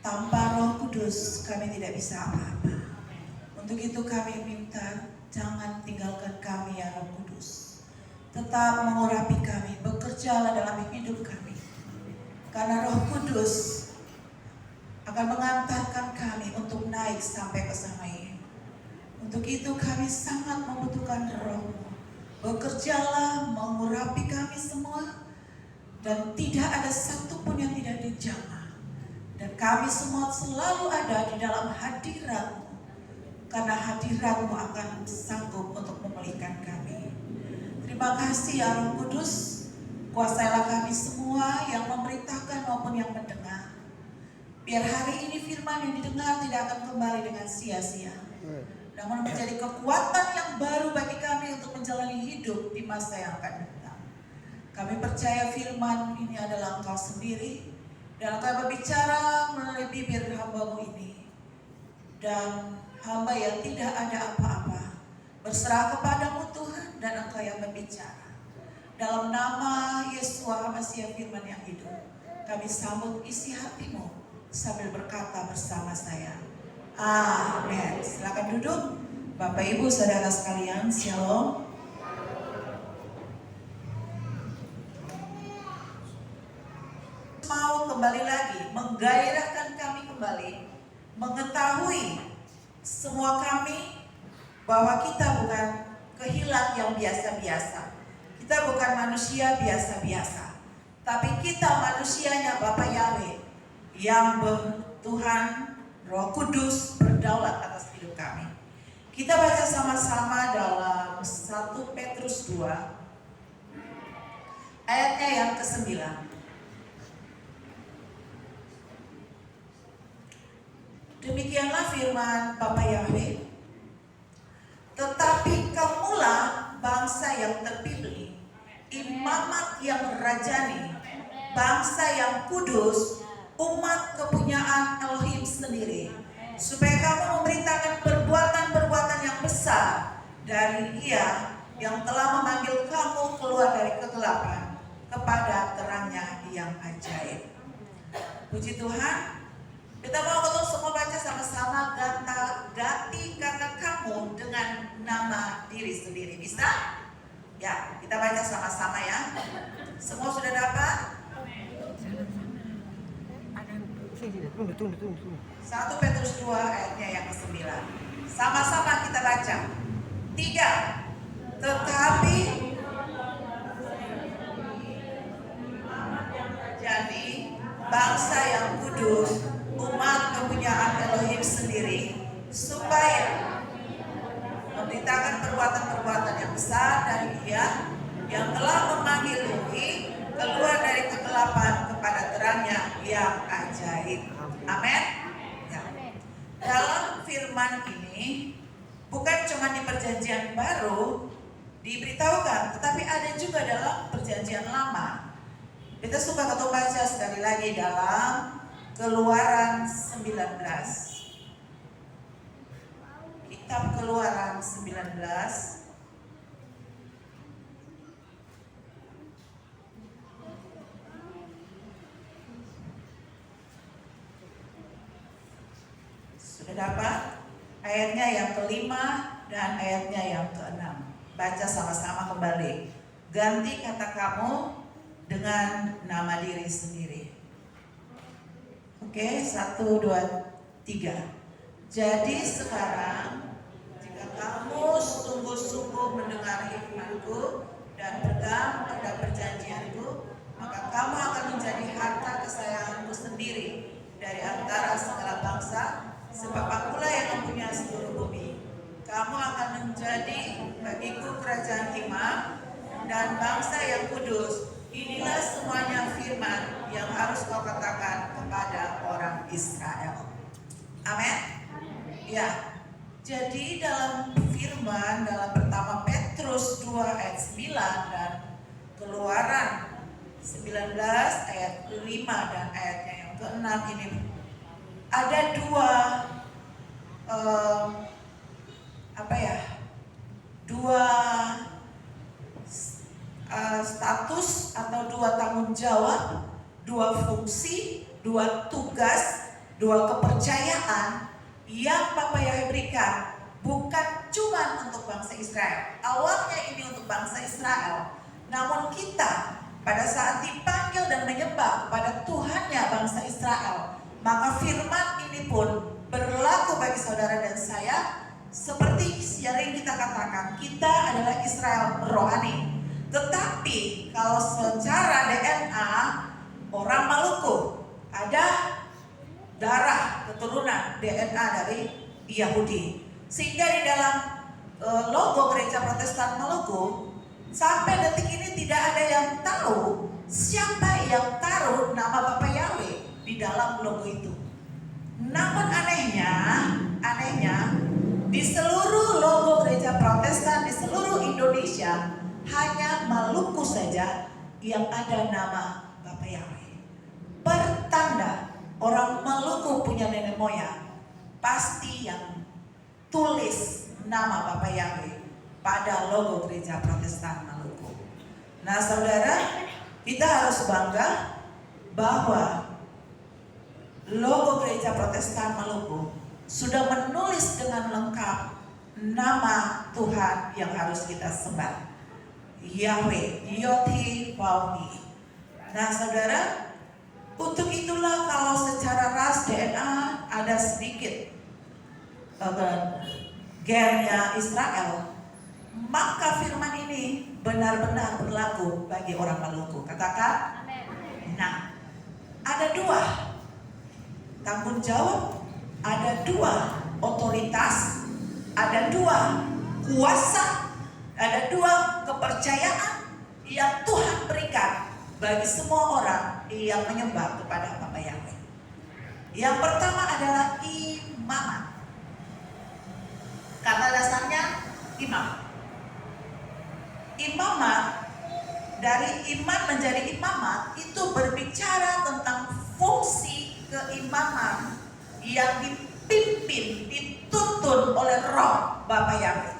Tanpa Roh Kudus kami tidak bisa apa-apa. Untuk itu kami minta, jangan tinggalkan kami ya Roh Kudus. Tetap mengurapi kami, bekerjalah dalam hidup kami. Karena Roh Kudus akan mengantarkan kami untuk naik sampai bersama-Mu. Untuk itu kami sangat membutuhkan Roh-Mu. Bekerjalah mengurapi kami semua, dan tidak ada satupun yang tidak dijamah. Dan kami semua selalu ada di dalam hadirat-Mu, karena hadirat-Mu akan sanggup untuk memulihkan kami. Terima kasih ya Roh Kudus, kuasailah kami semua yang memberitakan maupun yang mendengar. Biar hari ini firman yang didengar tidak akan kembali dengan sia-sia, namun menjadi kekuatan yang baru bagi kami untuk menjalani hidup di masa yang akan datang. Kami percaya firman ini adalah Engkau sendiri, dan Engkau berbicara melalui bibir hamba-Mu ini. Dan hamba yang tidak ada apa-apa berserah kepadamu Tuhan, dan Engkau yang berbicara. Dalam nama Yesus Masihi firman yang hidup, kami sambut isi hati-Mu sambil berkata bersama saya, amin. Silakan duduk, Bapak Ibu Saudara sekalian, Shalom. Mau kembali lagi, menggairahkan kami kembali, mengetahui semua kami bahwa kita bukan kehilat yang biasa-biasa. Kita bukan manusia biasa-biasa, tapi kita manusianya Bapa Yahweh, yang Tuhan Roh Kudus berdaulat atas hidup kami. Kita baca sama-sama dalam 1 Petrus 2 ayatnya yang ke-9. Demikianlah firman Bapa Yahweh, tetapi kamulah bangsa yang terpilih, imamat yang rajani, bangsa yang kudus, umat kepunyaan Elohim sendiri, supaya kamu memberitakan perbuatan-perbuatan yang besar dari Dia yang telah memanggil kamu keluar dari kegelapan kepada terangnya yang ajaib. Puji Tuhan. Kita mau ketemu semua baca sama-sama, ganti kata kamu dengan nama diri sendiri. Bisa? Ya, kita baca sama-sama ya. Semua sudah dapat? Tunggu. 1 Petrus 2 ayatnya yang ke-9. Sama-sama kita baca. 3. Tetapi jadi bangsa yang kudus, umat kepunyaan Elohim sendiri, supaya memberitakan perbuatan-perbuatan yang besar dari Dia yang telah memanggil keluar dari kegelapan kepada terangnya yang ajaib. Amin. Ya. Dalam firman ini bukan cuma di perjanjian baru diberitahukan, tetapi ada juga dalam perjanjian lama. Kita suka ketemu baca sekali lagi dalam Keluaran 19. Kitab Keluaran 19 sudah dapat ayatnya yang ke-5 dan ayatnya yang ke-6. Baca sama-sama kembali. Ganti kata kamu dengan nama diri sendiri. Oke, 1, 2, 3. Jadi sekarang, jika kamu sungguh-sungguh mendengar firman-Ku dan pegang pada perjanjian-Ku, maka kamu akan menjadi harta kesayangan-Ku sendiri dari antara segala bangsa, sebab Akulah yang mempunyai seluruh bumi. Kamu akan menjadi bagiku kerajaan imam dan bangsa yang kudus. Inilah semuanya firman yang harus kau katakan kepada orang Israel. Amin. Ya, jadi dalam firman dalam pertama Petrus 2 ayat 9 dan Keluaran 19 ayat 5 dan ayatnya yang ke-6 ini ada dua status atau dua tanggung jawab, dua fungsi, dua tugas Dua kepercayaan yang Bapak Yahweh berikan bukan cuma untuk bangsa Israel. Awalnya ini untuk bangsa Israel, namun kita pada saat dipanggil dan menyembah kepada Tuhannya bangsa Israel, maka firman ini pun berlaku bagi saudara dan saya. Seperti sering kita katakan, kita adalah Israel rohani. Tetapi kalau secara DNA orang Maluku, ada darah keturunan DNA dari Yahudi. Sehingga di dalam logo Gereja Protestan Maluku sampai detik ini tidak ada yang tahu siapa yang taruh nama Bapak Yahweh di dalam logo itu. Namun anehnya di seluruh logo Gereja Protestan di seluruh Indonesia hanya Maluku saja yang ada nama Bapak Yahweh. Pertanda orang Maluku punya nenek moyang pasti yang tulis nama Bapak Yahweh pada logo Gereja Protestan Maluku. Nah saudara, kita harus bangga bahwa logo Gereja Protestan Maluku sudah menulis dengan lengkap nama Tuhan yang harus kita sembah, Yahweh, Yoti Pauni. Nah saudara, untuk itulah kalau secara ras DNA ada sedikit gennya Israel, maka firman ini benar-benar berlaku bagi orang Maluku. Katakan, nah ada dua tanggung jawab, ada dua otoritas, ada dua kuasa, ada dua kepercayaan yang Tuhan berikan bagi semua orang yang menyembah kepada Bapak Yahweh. Yang pertama adalah imamat. Kata dasarnya imam. Imamat, dari iman menjadi imamat itu berbicara tentang fungsi keimaman yang dipimpin, dituntun oleh Roh Bapak Yahweh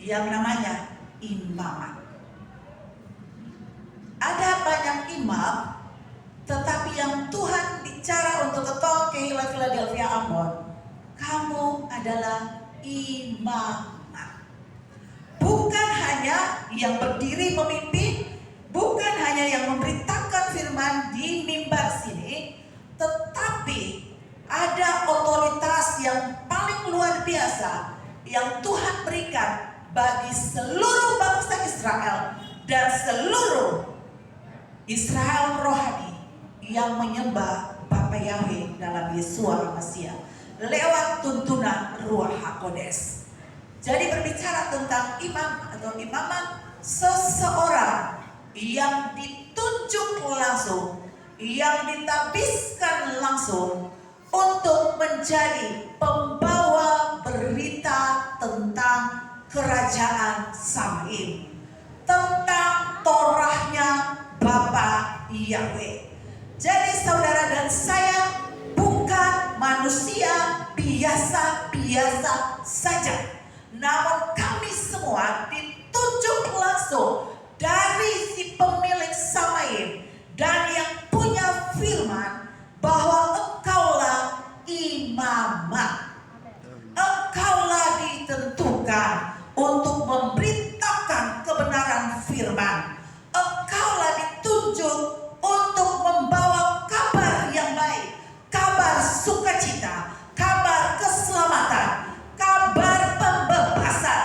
yang namanya imamat. Ada banyak imam, tetapi yang Tuhan bicara untuk ketol Kehilat Philadelphia Ambon, kamu adalah imamat. Bukan hanya yang berdiri memimpin, bukan hanya yang memberitakan firman di mimbar sini, tetapi ada otoritas yang paling luar biasa yang Tuhan berikan bagi seluruh bangsa Israel dan seluruh Israel rohani yang menyembah Bapa Yahweh dalam Yesua Mesias lewat tuntunan Ruach HaKodes. Jadi berbicara tentang imam atau imamat, seseorang yang ditunjuk langsung, yang ditabiskan langsung untuk menjadi pembawa berita tentang kerajaan Samim, tentang Torahnya Bapa Yahweh. Jadi saudara dan saya bukan manusia biasa-biasa saja, namun kami semua ditunjuk langsung dari si pemilik Samim dan yang punya firman bahwa engkaulah imamat, engkaulah ditentukan untuk memberitakan kebenaran firman, engkaulah ditunjuk untuk membawa kabar yang baik, kabar sukacita, kabar keselamatan, kabar pembebasan,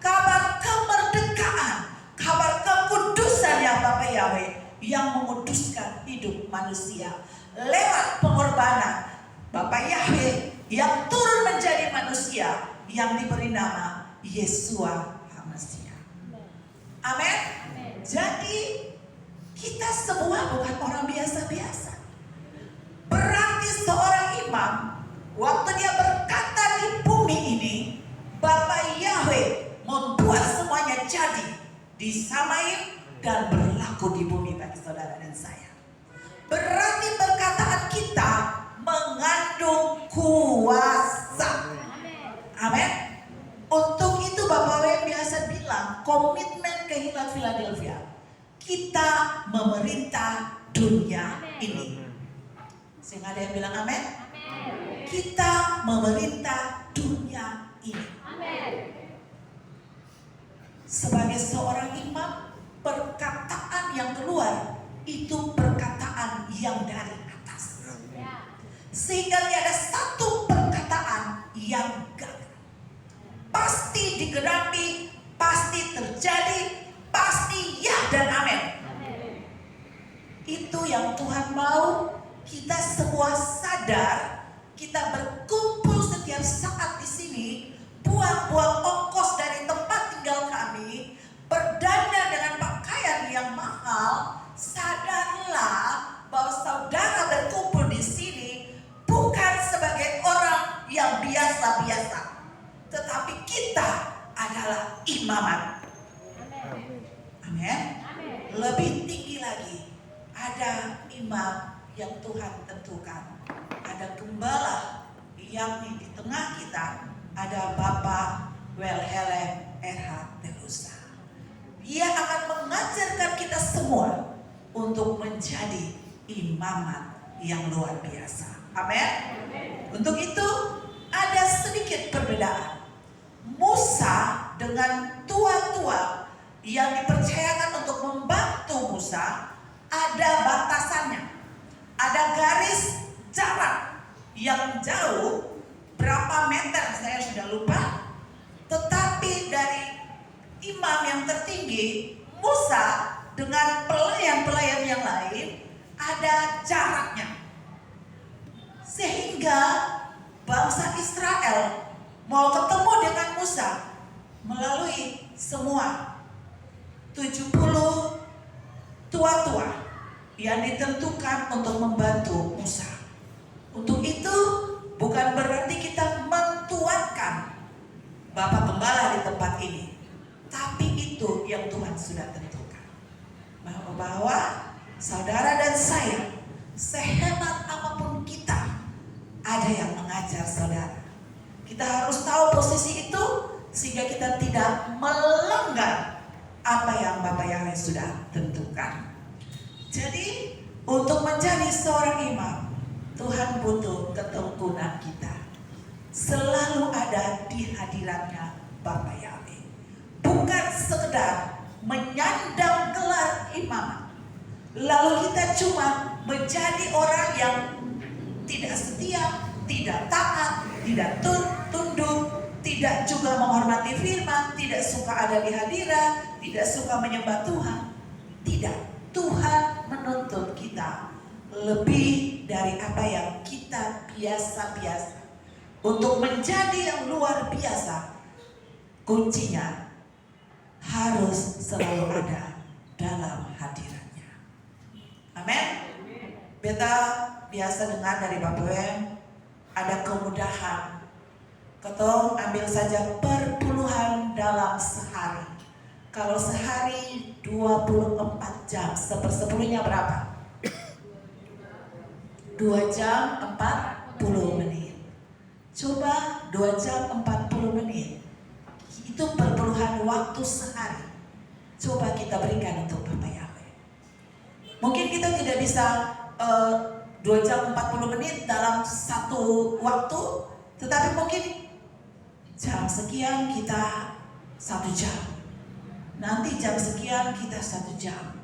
kabar kemerdekaan, kabar kekudusan yang Bapa Yahweh yang menguduskan hidup manusia lewat pengorbanan Bapa Yahweh yang turun menjadi manusia yang diberi nama Yesua HaMasiah. Amin. Jadi kita semua bukan orang biasa-biasa. Berarti seorang imam, waktu dia berkata di bumi ini, Bapa Yahweh membuat semuanya jadi di Samim dan berlaku di bumi bagi saudara dan saya. Berarti perkataan kita mengandung kuasa. Amin. Untuk itu Bapak W biasa bilang komitmen Kehilat Philadelphia, kita memerintah dunia ini. Sehingga ada yang yang bilang amin? Kita memerintah dunia ini. Sebagai seorang imam, perkataan yang keluar itu perkataan yang dari atas. Sehingga tiada satu perkataan yang gagal. Pasti digenapi, pasti terjadi, pasti ya dan amin. Itu yang Tuhan mau kita semua sadar. Kita berkumpul setiap saat di sini, buang-buang ongkos dari tempat tinggal kami, berdandan dengan pakaian yang mahal. Sadarlah bahwa saudara berkumpul di sini bukan sebagai orang yang biasa-biasa, tetapi kita adalah imamat. Amin. Lebih tinggi lagi, ada imam yang Tuhan tentukan. Ada gembala yang di tengah kita, ada Bapak Wilhelm R.H. Delusa. Dia akan mengajarkan kita semua untuk menjadi imamat yang luar biasa. Amin. Untuk itu ada sedikit perbedaan. Musa dengan tua-tua yang dipercayakan untuk membantu Musa, ada batasannya. Ada garis jarak yang jauh, berapa meter saya sudah lupa. Tetapi dari imam yang tertinggi, Musa dengan pelayan-pelayan yang lain, ada jaraknya. Sehingga bangsa Israel mau ketemu dengan Musa melalui semua 70 tua-tua yang ditentukan untuk membantu Musa. Untuk itu bukan berarti kita mentuankan Bapak Gembala di tempat ini, tapi itu yang Tuhan sudah tentukan. Bahwa saudara dan saya, sehebat apapun kita, ada yang mengajar saudara. Kita harus tahu posisi itu sehingga kita tidak melanggar apa yang Bapak Yahweh sudah tentukan. Jadi untuk menjadi seorang imam, Tuhan butuh ketekunan kita. Selalu ada di hadiratnya Bapak Yahweh. Bukan sekedar menyandang gelar imam, lalu kita cuma menjadi orang yang tidak setia, tidak taat, tidak tunduk, tidak juga menghormati firman, tidak suka ada di hadirat, tidak suka menyembah Tuhan. Tidak. Tuhan menuntut kita lebih dari apa yang kita biasa-biasa. Untuk menjadi yang luar biasa, kuncinya harus selalu ada dalam hadiratnya. Amin. Beta biasa dengar dari Bapak Wem, ada kemudahan. Ketong ambil saja perpuluhan dalam sehari. Kalau sehari 24 jam, sepersepuluhnya berapa? 2 jam 40 menit. Coba 2 jam 40 menit. Itu perpuluhan waktu sehari. Coba kita berikan untuk Bapak Yahweh. Mungkin kita tidak bisa 2 jam 40 menit dalam satu waktu, tetapi mungkin jam sekian kita 1 jam. Nanti jam sekian kita 1 jam.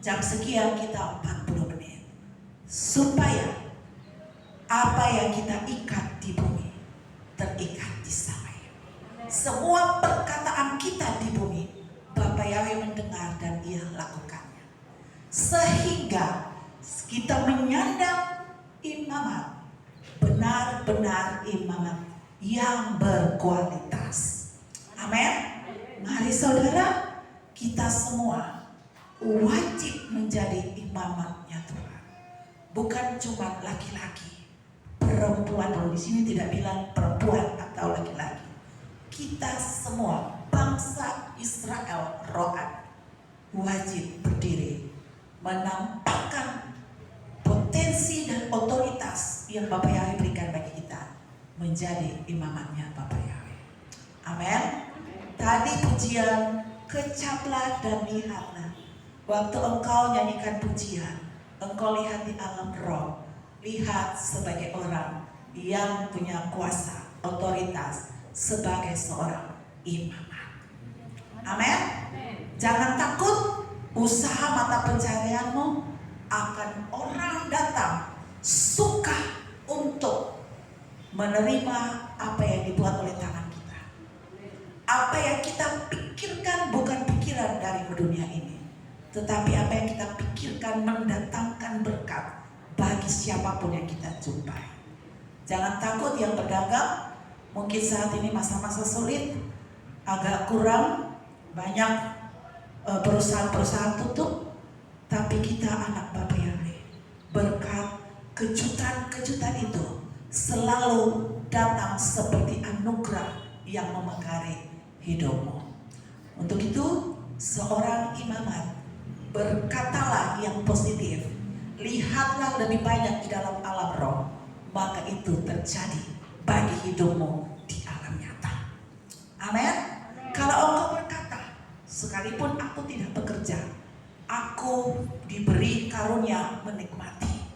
Jam sekian kita 40 menit. Supaya apa yang kita ikat di bumi terikat di sana. Semua perkataan kita di bumi, Bapak Yahweh mendengar dan Ia lakukannya. Sehingga kita menyandang imamat, benar-benar imamat yang berkualitas. Amin. Mari saudara, kita semua wajib menjadi imamatnya Tuhan. Bukan cuma laki-laki, perempuan. Di sini tidak bilang perempuan atau laki-laki. Kita semua bangsa Israel rohani wajib berdiri menampakkan potensi dan otoritas yang Bapak Yahweh berikan bagi kita menjadi imamatnya Bapak Yahweh. Amin. Tadi pujian, kecaplah dan lihatlah. Waktu engkau nyanyikan pujian, engkau lihat di alam roh, lihat sebagai orang yang punya kuasa, otoritas, sebagai seorang imam. Amin. Jangan takut, usaha mata pencaharianmu akan orang datang suka untuk menerima apa yang dibuat oleh tangan kita. Apa yang kita pikirkan bukan pikiran dari dunia ini, tetapi apa yang kita pikirkan mendatangkan berkat bagi siapapun yang kita jumpai. Jangan takut yang berdagang, mungkin saat ini masa-masa sulit, agak kurang banyak perusahaan-perusahaan tutup, tapi kita anak Bapa Yahweh, berkat kejutan-kejutan itu selalu datang seperti anugerah yang memegari hidupmu. Untuk itu, seorang imamat, berkatalah yang positif, lihatlah lebih banyak di dalam alam roh, maka itu terjadi bagi hidupmu di alam nyata. Amin. Kalau engkau berkata, sekalipun aku tidak bekerja, aku diberi karunia menikmati.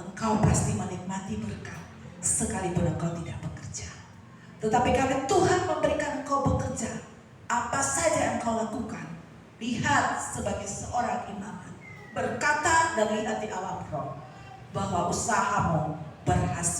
Engkau pasti menikmati berkat sekalipun engkau tidak bekerja. Tetapi karena Tuhan memberikan engkau bekerja, apa saja engkau lakukan, lihat sebagai seorang imam, berkata dan lihat di alam roh bahwa usahamu berhasil.